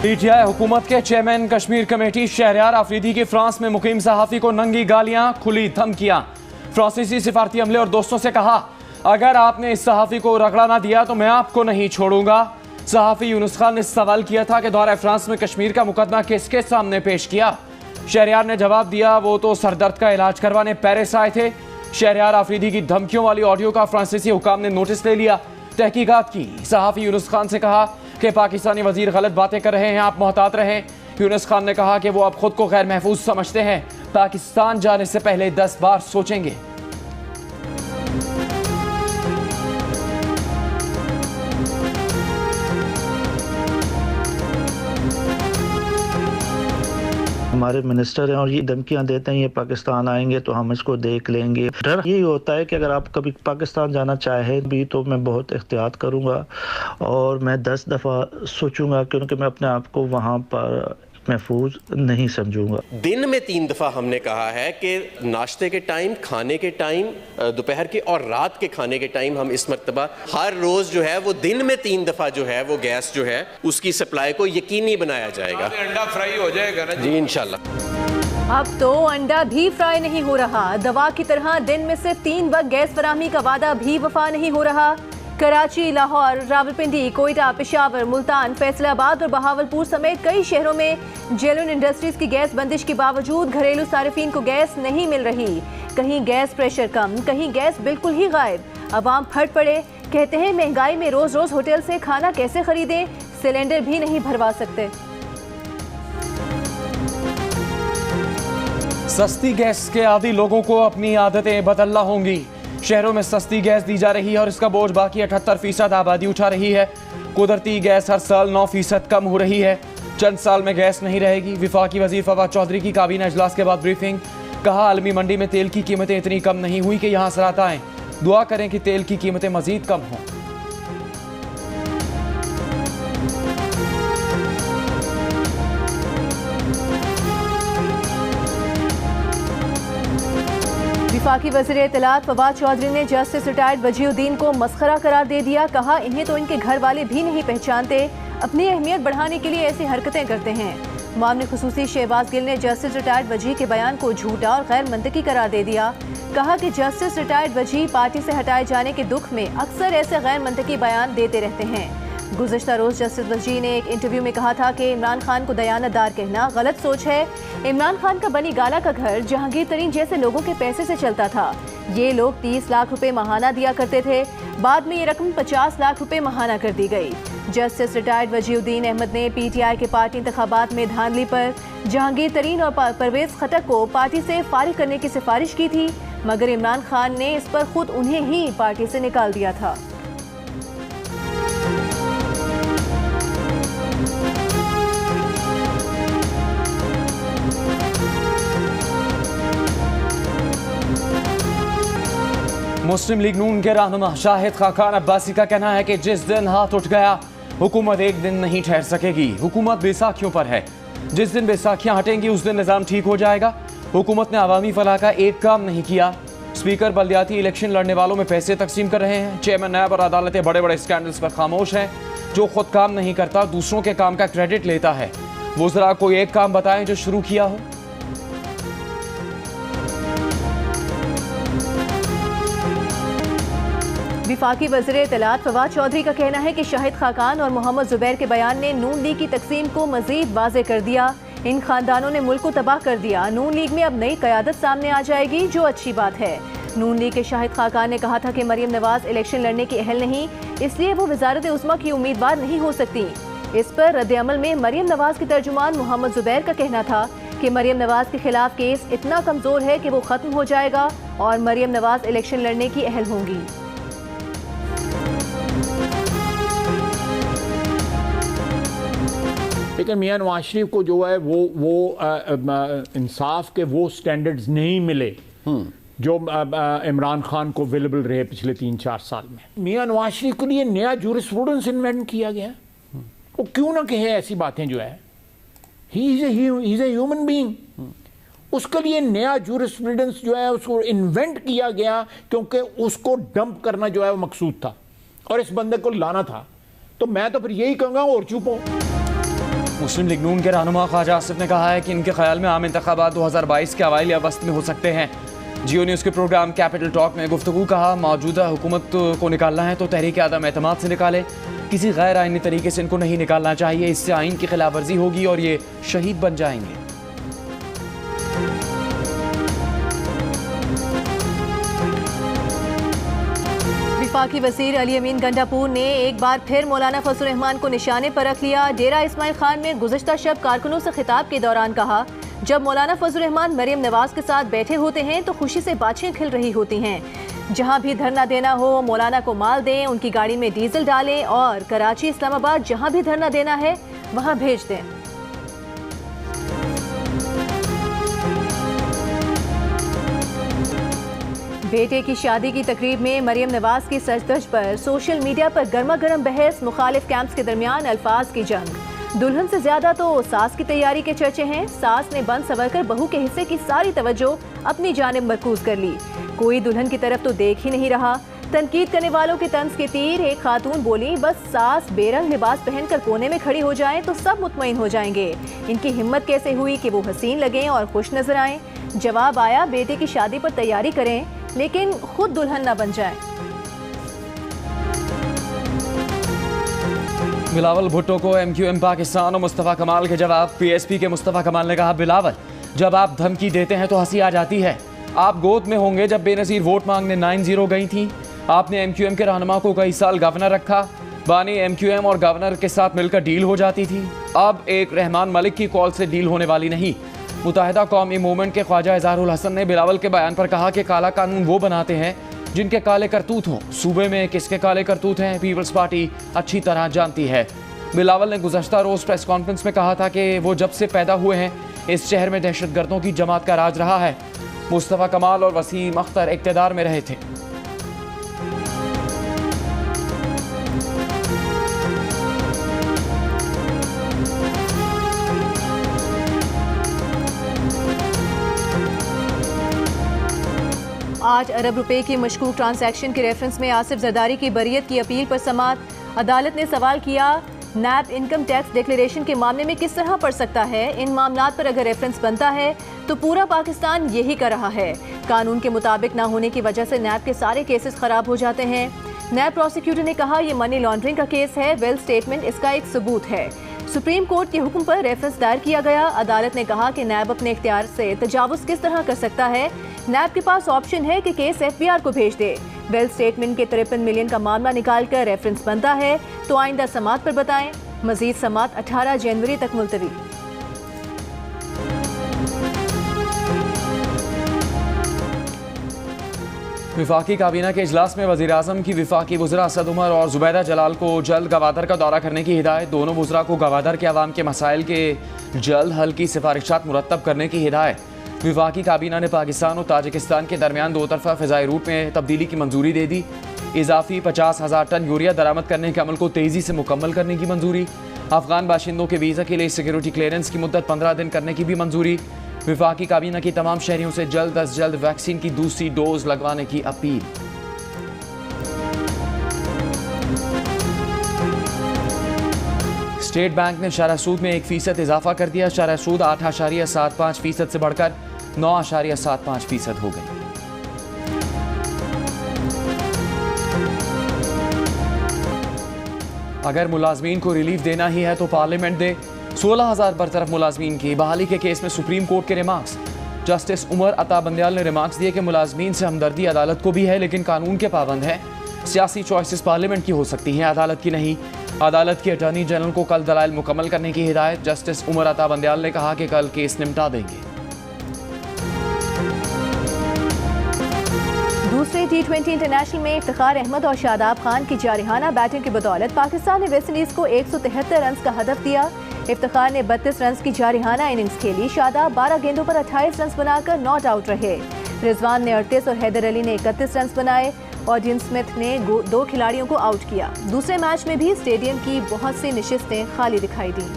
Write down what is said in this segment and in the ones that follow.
PTI हुकूमत के chairman Kashmir committee Shahryar Afridi की फ्रांस में मुकीम सहाफ़ी को नंगी गालियां, खुली धमकियां। फ्रांसीसी सिफारती अमले और दोस्तों से कहा, अगर आपने इस सहाफ़ी को रगड़ा ना दिया तो मैं आपको नहीं छोड़ूंगा। सहाफ़ी यूनुस खान ने सवाल किया था कि दौरे फ्रांस में कश्मीर का मुकदमा किसके सामने पेश किया। शहरयार ने जवाब दिया, वो तो सरदर्द का इलाज करवाने पेरिस आए थे। शहरयार आफरीदी की धमकियों वाली ऑडियो का फ्रांसीसी हुकाम ने नोटिस ले लिया, तहकीकात की। सहाफ़ी यूनुस खान से कहा कि पाकिस्तानी वजीर गलत बातें कर रहे हैं, आप मोहतात रहें। यूनुस खान ने कहा कि वो अब खुद को गैर महफूज समझते हैं, पाकिस्तान जाने से पहले 10 बार सोचेंगे। हमारे मिनिस्टर हैं और ये धमकियां देते हैं ये पाकिस्तान आएंगे तो हम इसको देख लेंगे। डर यही होता है कि अगर आप कभी पाकिस्तान जाना चाहे भी तो मैं बहुत एहतियात करूंगा और मैं 10 दफ़ा सोचूंगा, क्योंकि मैं अपने आप को वहाँ पर महफूज नहीं समझूंगा। दिन में 3 दफ़ा हमने कहा है कि नाश्ते के टाइम, खाने के टाइम, दोपहर के और रात के खाने के टाइम हम इस मरतबा हर रोज़ जो है वो दिन में 3 दफ़ा जो है वो गैस जो है उसकी सप्लाई को यकीनी बनाया जाएगा। अंडा फ्राई हो जाएगा ना जी इंशाल्लाह। अब तो अंडा भी फ्राई नहीं हो रहा। दवा की तरह दिन में सिर्फ 3 वक्त गैस फराहमी का वादा भी वफा नहीं हो रहा। कराची, लाहौर, रावलपिंडी, कोयटा, पेशावर, मुल्तान, फैसलाबाद और बहावलपुर समेत कई शहरों में जेलुन इंडस्ट्रीज की गैस बंदिश के बावजूद घरेलू सार्फिन को गैस नहीं मिल रही। कहीं गैस प्रेशर कम, कहीं गैस बिल्कुल ही गायब। अवाम फट पड़े, कहते हैं महंगाई में रोज रोज होटल से खाना कैसे खरीदें, सिलेंडर भी नहीं भरवा सकते। सस्ती गैस के आदी लोगों को अपनी आदतें बदलना होंगी। शहरों में सस्ती गैस दी जा रही है और इसका बोझ बाकी 78% आबादी उठा रही है। कुदरती गैस हर साल 9% कम हो रही है। चंद साल में गैस नहीं रहेगी। विफाकी वजीर फवाद चौधरी की काबीना इजलास के बाद ब्रीफिंग, कहा आलमी मंडी में तेल की कीमतें इतनी कम नहीं हुई कि यहाँ असरात आएं। दुआ करें कि तेल की कीमतें मजीद कम हों। विफाकी वज़ीर इत्तलात फवाद चौधरी ने जस्टिस रिटायर्ड वजीउद्दीन को मस्खरा करार दे दिया। कहा, इन्हें तो इनके घर वाले भी नहीं पहचानते, अपनी अहमियत बढ़ाने के लिए ऐसी हरकतें करते हैं। मामले खुसूसी शहबाज गिल ने जस्टिस रिटायर्ड वजी के बयान को झूठा और गैर मंतकी करार दे दिया। कहा कि जस्टिस रिटायर्ड वजी पार्टी से हटाए जाने के दुख में अक्सर ऐसे गैर मंतकी बयान देते रहते हैं। गुज़श्ता रोज़ जस्टिस वजी ने एक इंटरव्यू में कहा था कि इमरान खान को दयानतदार कहना गलत सोच है। इमरान खान का बनी गाला का घर जहांगीर तरीन जैसे लोगों के पैसे से चलता था। ये लोग 30 लाख रुपए माहाना दिया करते थे, बाद में ये रकम 50 लाख रुपए माहाना कर दी गई। जस्टिस रिटायर्ड वजीउद्दीन अहमद ने पीटीआई के पार्टी इंतखाबात में धांधली पर जहांगीर तरीन और परवेज खटक को पार्टी से फारिग करने की सिफारिश की थी, मगर इमरान खान ने इस पर खुद उन्हें ही पार्टी से निकाल दिया था। मुस्लिम लीग नून के रहनुमा शाहिद खाकान अब्बासी का कहना है कि जिस दिन हाथ उठ गया हुकूमत एक दिन नहीं ठहर सकेगी। हुकूमत बैसाखियों पर है, जिस दिन बैसाखियां हटेंगी उस दिन निज़ाम ठीक हो जाएगा। हुकूमत ने अवामी फलाह का एक काम नहीं किया। स्पीकर बल्दियाती इलेक्शन लड़ने वालों में पैसे तकसीम कर रहे हैं। चेयरमैन नायब और अदालतें बड़े बड़े स्कैंडल्स पर खामोश हैं। जो खुद काम नहीं करता दूसरों के काम का क्रेडिट लेता है। वो जरा कोई एक काम बताएं जो शुरू किया हो। विफाकी वज़ीर इत्तलात फवाद चौधरी का कहना है कि शाहिद खाकान और मोहम्मद जुबैर के बयान ने नून लीग की तकसीम को मजीद वाज़े कर दिया। इन खानदानों ने मुल्क को तबाह कर दिया। नून लीग में अब नई क़यादत सामने आ जाएगी, जो अच्छी बात है। नून लीग के शाहिद खाकान ने कहा था कि मरियम नवाज इलेक्शन लड़ने की अहल नहीं, इसलिए वो वज़ारत उज़्मा की उम्मीदवार नहीं हो सकती। इस पर रद्द-ए-अमल में मरियम नवाज के तर्जुमान मोहम्मद जुबैर का कहना था कि मरियम नवाज के खिलाफ केस इतना कमज़ोर है कि वो ख़त्म हो जाएगा और मरियम नवाज इलेक्शन लड़ने की अहल होंगी। लेकिन मियां नवाज शरीफ को जो है वो इंसाफ के वो स्टैंडर्ड्स नहीं मिले जो इमरान खान को अवेलेबल रहे पिछले 3-4 साल में। मियां नवाज शरीफ के लिए नया जूरिस्प्रूडेंस इन्वेंट किया गया। वो क्यों ना कहे ऐसी बातें जो है, he is a human being. उसके लिए नया जूरिस्प्रूडेंस जो है उसको इन्वेंट किया गया क्योंकि उसको डंप करना जो है वो मकसूद था और इस बंदे को लाना था। तो मैं तो फिर यही कहूँगा और चुप हो। मुस्लिम लीग नून के रहनुमा ख्वाजा आसिफ ने कहा है कि इनके ख्याल में आम इंतखाबात 2022 के अवाइल या वस्त में हो सकते हैं। जियो न्यूज़ के प्रोग्राम कैपिटल टॉक में गुफ्तगू कहा, मौजूदा हुकूमत को निकालना है तो तहरीक आदम एतमाद से निकाले, किसी गैर आइनी तरीके से इनको नहीं निकालना चाहिए, इससे आइन की खिलाफ वर्जी होगी और ये शहीद बन जाएंगे। वफाकी वज़ीर अली अमीन गंडापुर ने एक बार फिर मौलाना फजल रहमान को निशाने पर रख लिया। डेरा इस्माइल खान में गुज़श्ता शब कारकुनों से खिताब के दौरान कहा, जब मौलाना फजल रहमान मरियम नवाज के साथ बैठे होते हैं तो खुशी से बाछें खिल रही होती हैं। जहां भी धरना देना हो मौलाना को माल दें, उनकी गाड़ी में डीजल डालें और कराची इस्लामाबाद जहां भी धरना देना है वहां भेज दें। बेटे की शादी की तकरीब में मरियम नवाज की सजधज पर सोशल मीडिया पर गर्मा गर्म बहस, मुखालिफ कैंप्स के दरमियान अल्फाज की जंग। दुल्हन से ज्यादा तो सास की तैयारी के चर्चे हैं। सास ने बन सवर कर बहू के हिस्से की सारी तवज्जो अपनी जानिब मरकूज कर ली। कोई दुल्हन की तरफ तो देख ही नहीं रहा। तनकीद करने वालों के तंज के तीर। एक खातून बोली, बस सास बेरंग लिबास पहनकर कोने में खड़ी हो जाए तो सब मुतमईन हो जाएंगे। इनकी हिम्मत कैसे हुई कि वो हसीन लगें और खुश नजर आएं। जवाब आया, बेटे की शादी पर तैयारी करें लेकिन खुद दुल्हन न बन जाए। बिलावल भुट्टो को MQM पाकिस्तान और मुस्तफ़ा कमाल के जवाब। PSP के मुस्तफ़ा कमाल ने कहा, बिलावल जब आप धमकी देते हैं तो हंसी आ जाती है। आप गोद में होंगे जब बेनज़ीर वोट मांगने 9-0 गई थी। आपने MQM के रहनुमा को कई साल गवर्नर रखा। बानी MQM और गवर्नर के साथ मिलकर डील हो जाती थी। अब एक रहमान मलिक की कॉल से डील होने वाली नहीं। मुत्तहिदा कौमी मूवमेंट के ख्वाजा इज़हारुल हसन ने बिलावल के बयान पर कहा कि काला कानून वो बनाते हैं जिनके काले करतूत हों। सूबे में किसके काले करतूत हैं पीपल्स पार्टी अच्छी तरह जानती है। बिलावल ने गुज़श्ता रोज़ प्रेस कॉन्फ्रेंस में कहा था कि वो जब से पैदा हुए हैं इस शहर में दहशतगर्दों की जमात का राज रहा है। मुस्तफ़ा कमाल और वसीम अख्तर इक़्तिदार में रहे थे। $8 अरब की मशकूक ट्रांजैक्शन के रेफरेंस में आसिफ जरदारी की बरियत की अपील पर समाअत। अदालत ने सवाल किया, नैब इनकम टैक्स डिक्लेरेशन के मामले में किस तरह पढ़ सकता है। इन मामलात पर अगर रेफरेंस बनता है तो पूरा पाकिस्तान यही कर रहा है। कानून के मुताबिक ना होने की वजह से नैब के सारे केसेस खराब हो जाते हैं। नैब प्रोसिक्यूटर ने कहा, यह मनी लॉन्ड्रिंग का केस है। वेल स्टेटमेंट इसका एक सबूत है। सुप्रीम कोर्ट के हुक्म पर रेफरेंस दायर किया गया। अदालत ने कहा कि नैब अपने इख्तियार से तजावुज़ किस तरह कर सकता है। नैब के पास ऑप्शन है कि केस FBR को भेज दे। वेल स्टेटमेंट के 53 मिलियन का मामला निकाल कर रेफरेंस बनता है तो आइंदा समाअत पर बताएं। मजीद समाअत 18 जनवरी तक मुलतवी। विफाकी काबीना के इजलास में वज़ीर आज़म की विफाकी वज़रा असद उमर और ज़ुबैदा जलाल को जल्द गवादर का दौरा करने की हिदायत। दोनों वज़रा को गवादर के अवाम के मसाइल के जल्द हल की सिफारिशात मुरतब करने की हिदायत। विफाकी काबीना ने पाकिस्तान और ताजिकिस्तान के दरमियान दो तरफा फ़िज़ाई रूट में तब्दीली की मंजूरी दे दी। इजाफी 50,000 टन यूरिया दरामद करने के अमल को तेज़ी से मुकम्मल करने की मंजूरी। अफगान बाशिंदों के वीज़ा के लिए सिक्योरिटी क्लियरेंस की मुद्दत 15 दिन करने की भी मंजूरी। विफाकी काबीना की तमाम शहरियों से जल्द अज जल्द वैक्सीन की दूसरी डोज लगवाने की अपील। स्टेट बैंक ने शरह सूद में 1% इजाफा कर दिया। शरह सूद 8.75% से बढ़कर 9.75% हो गई। अगर मुलाजमीन को रिलीफ देना ही है तो पार्लियामेंट दे। 16,000 बरतरफ मुलाजमीन की बहाली के केस में सुप्रीम कोर्ट के रिमार्क्स। जस्टिस उमर अता बंदयाल ने रिमार्क्स दिए कि मुलाजमीन से हमदर्दी अदालत को भी है लेकिन कानून के पाबंद है। सियासी चॉइसेस पार्लियामेंट की हो सकती हैं, अदालत की नहीं। अदालत की अटॉर्नी जनरल को कल दलाइल मुकम्मल करने की हिदायत। जस्टिस उमर अता बंदयाल ने कहा कि कल केस निपटा देंगे। दूसरे T20 इंटरनेशनल में इफ्तिखार अहमद और शादाब खान की जारिहाना बैटिंग की बदौलत पाकिस्तान ने वेस्टइंडीज को 173 रन का हदफ दिया। इफ्तिखार ने 32 रन की जारिहाना इनिंग्स खेली। शादाब 12 गेंदों पर 28 रन बनाकर नॉट आउट रहे। रिजवान ने 38 और हैदर अली ने 31 रन बनाए और डीन स्मिथ ने 2 खिलाड़ियों को आउट किया। दूसरे मैच में भी स्टेडियम की बहुत सी नशिस्तें खाली दिखाई दी।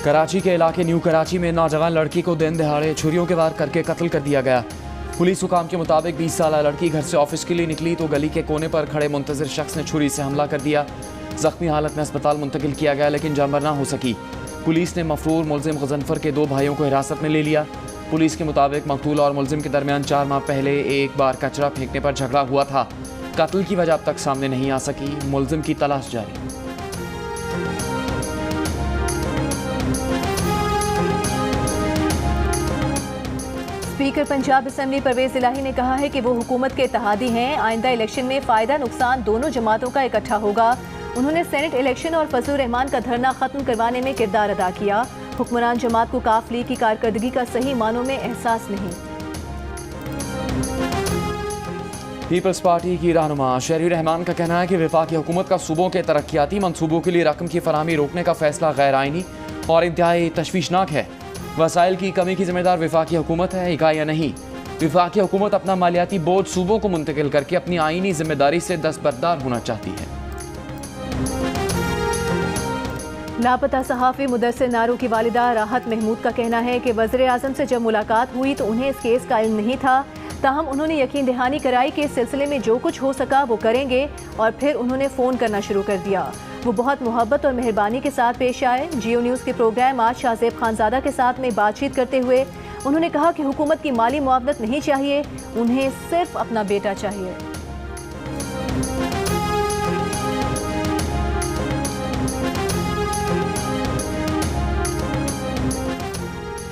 कराची के इलाके न्यू कराची में नौजवान लड़की को दिन दहाड़े छुरियों के वार करके कत्ल कर दिया गया। पुलिस हुकाम के मुताबिक 20 साल लड़की घर से ऑफिस के लिए निकली तो गली के कोने पर खड़े मुंतजिर शख्स ने छुरी से हमला कर दिया। जख्मी हालत में अस्पताल मुंतकिल किया गया लेकिन जानबर ना हो सकी। पुलिस ने मफरूर मुलजिम गजनफर के 2 भाइयों को हिरासत में ले लिया। पुलिस के मुताबिक मकतूल और मुलजिम के दरमियान 4 माह पहले एक बार कचरा फेंकने पर झगड़ा हुआ था। कत्ल की वजह अब तक सामने नहीं आ सकी। मुलजिम की तलाश जारी। स्पीकर पंजाब असेंबली परवेज इलाही ने कहा है कि वो हुकूमत के इत्तेहादी हैं। आइंदा इलेक्शन में फ़ायदा नुकसान दोनों जमातों का इकट्ठा होगा। उन्होंने सेनेट इलेक्शन और फजलुर रहमान का धरना ख़त्म करवाने में किरदार अदा किया। हुक्मरान जमात को काफ लीग की कारकर्दगी का सही मानों में एहसास नहीं। पीपल्स पार्टी की रहनुमा शहरी रहमान का कहना है कि वफाकी हुकूमत का सूबों के तरक्याती मनसूबों के लिए रकम की फराहमी रोकने का फैसला गैर आइनी और इंतहाई तशवीशनाक है। वसाइल की कमी की जिम्मेदार वफाकी हुकूमत है, इकाइयाँ नहीं। वफाकी हुकूमत अपना मालियाती बोझ सूबों को मुंतकिल करके अपनी आइनी जिम्मेदारी से दस्तबरदार होना चाहती है। लापता सहाफ़ी मुदस्सिर नारू की वालिदा राहत महमूद का कहना है कि वज़ीर आज़म से जब मुलाकात हुई तो उन्हें इस केस का इल्म नहीं था। ताहम उन्होंने यकीन दहानी कराई कि इस सिलसिले में जो कुछ हो सका वो करेंगे और फिर उन्होंने फ़ोन करना शुरू कर दिया। वो बहुत मोहब्बत और मेहरबानी के साथ पेश आए। जियो न्यूज़ के प्रोग्राम आज शाहजेब खानजादा के साथ में बातचीत करते हुए उन्होंने कहा कि हुकूमत की माली मुआवनत नहीं चाहिए, उन्हें सिर्फ अपना बेटा चाहिए।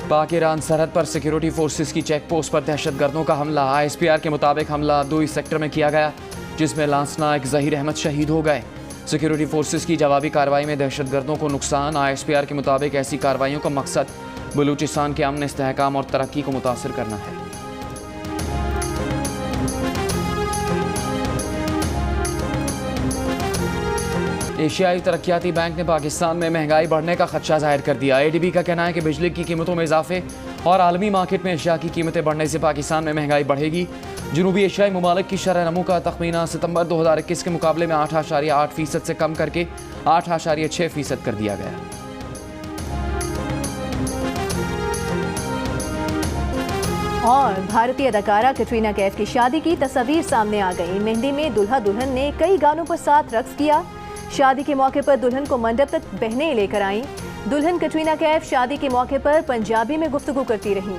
पाक ईरान सरहद पर सिक्योरिटी फोर्सेस की चेक पोस्ट पर दहशतगर्दों का हमला। ISPR के मुताबिक हमला 2 सेक्टर में किया गया जिसमें लांसनायक ज़हीर अहमद शहीद हो गए। सिक्योरिटी फोर्सेस की जवाबी कार्रवाई में दहशतगर्दों को नुकसान। ISPR के मुताबिक ऐसी कार्रवाइयों का मकसद बलूचिस्तान के अमन, इस्तेहकाम और तरक्की को मुतासर करना है। एशियाई तरक्याती बैंक ने पाकिस्तान में महंगाई बढ़ने का खदशा जाहिर कर दिया। ADB का कहना है कि बिजली की कीमतों में इजाफे और आलमी मार्केट में एशिया की कीमतें बढ़ने से पाकिस्तान में महंगाई बढ़ेगी। जनूबी एशियाई ममालिक की शरह नमू का तखमीना सितंबर 2021 के मुकाबले में 8.8% से कम करके 8.6% कर दिया गया। और भारतीय अदाकारा कैटरीना कैफ की शादी की तस्वीर सामने आ गई। मेहंदी में दुल्हा दुल्हन ने कई गानों पर साथ रक्स किया। शादी के मौके पर दुल्हन को मंडप तक बहनें लेकर आईं। दुल्हन कैटरीना कैफ शादी के मौके पर पंजाबी में गुफ्तगू करती रहीं।